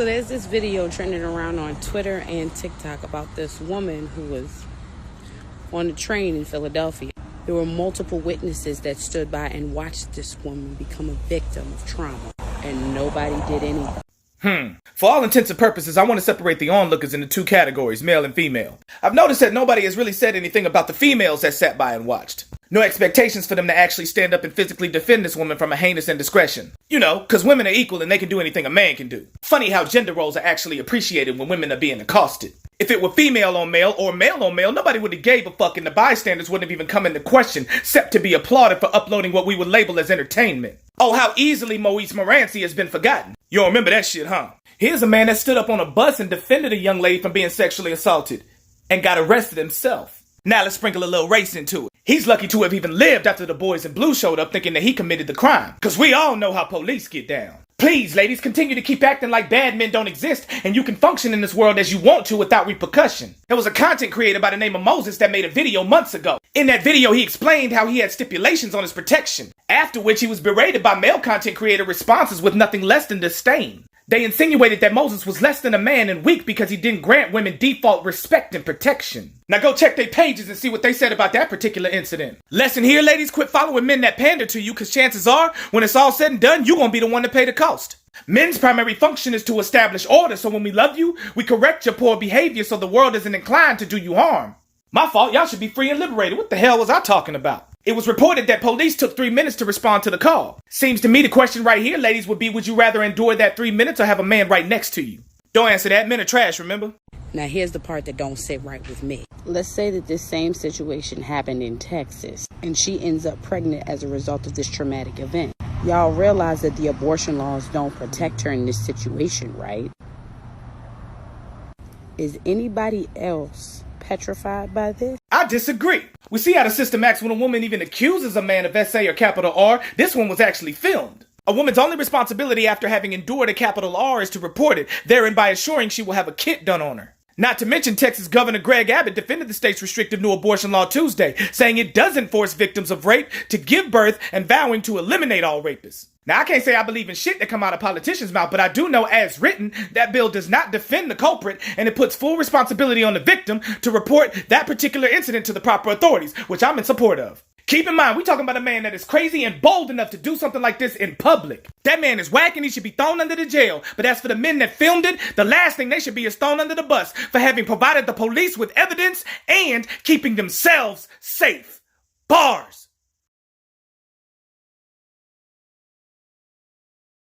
So there's this video trending around on Twitter and TikTok about this woman who was on a train in Philadelphia. There were multiple witnesses that stood by and watched this woman become a victim of trauma, and nobody did anything. For all intents and purposes, I want to separate the onlookers into two categories, male and female. I've noticed that nobody has really said anything about the females that sat by and watched. No expectations for them to actually stand up and physically defend this woman from a heinous indiscretion. You know, because women are equal and they can do anything a man can do. Funny how gender roles are actually appreciated when women are being accosted. If it were female on male or male on male, nobody would have gave a fuck and the bystanders wouldn't have even come into question, except to be applauded for uploading what we would label as entertainment. Oh, how easily Moise Morancy has been forgotten. You don't remember that shit, huh? Here's a man that stood up on a bus and defended a young lady from being sexually assaulted and got arrested himself. Now let's sprinkle a little race into it. He's lucky to have even lived after the boys in blue showed up thinking that he committed the crime. Cause we all know how police get down. Please, ladies, continue to keep acting like bad men don't exist and you can function in this world as you want to without repercussion. There was a content creator by the name of Moses that made a video months ago. In that video, he explained how he had stipulations on his protection, after which he was berated by male content creator responses with nothing less than disdain. They insinuated that Moses was less than a man and weak because he didn't grant women default respect and protection. Now go check their pages and see what they said about that particular incident. Lesson here, ladies, quit following men that pander to you, because chances are, when it's all said and done, you're gonna be the one to pay the cost. Men's primary function is to establish order, so when we love you, we correct your poor behavior so the world isn't inclined to do you harm. My fault, y'all should be free and liberated. What the hell was I talking about? It was reported that police took 3 minutes to respond to the call. Seems to me the question right here, ladies, would be, would you rather endure that 3 minutes or have a man right next to you? Don't answer that. Men are trash, remember? Now here's the part that don't sit right with me. Let's say that this same situation happened in Texas and she ends up pregnant as a result of this traumatic event. Y'all realize that the abortion laws don't protect her in this situation, right? Is anybody else petrified by this? I disagree. We see how the system acts when a woman even accuses a man of SA or capital R. This one was actually filmed. A woman's only responsibility after having endured a capital R is to report it, therein by assuring she will have a kit done on her. Not to mention Texas Governor Greg Abbott defended the state's restrictive new abortion law Tuesday, saying it doesn't force victims of rape to give birth and vowing to eliminate all rapists. Now, I can't say I believe in shit that come out of politicians' mouth, but I do know as written, that bill does not defend the culprit and it puts full responsibility on the victim to report that particular incident to the proper authorities, which I'm in support of. Keep in mind, we're talking about a man that is crazy and bold enough to do something like this in public. That man is whack and he should be thrown under the jail. But as for the men that filmed it, the last thing they should be is thrown under the bus for having provided the police with evidence and keeping themselves safe. Bars.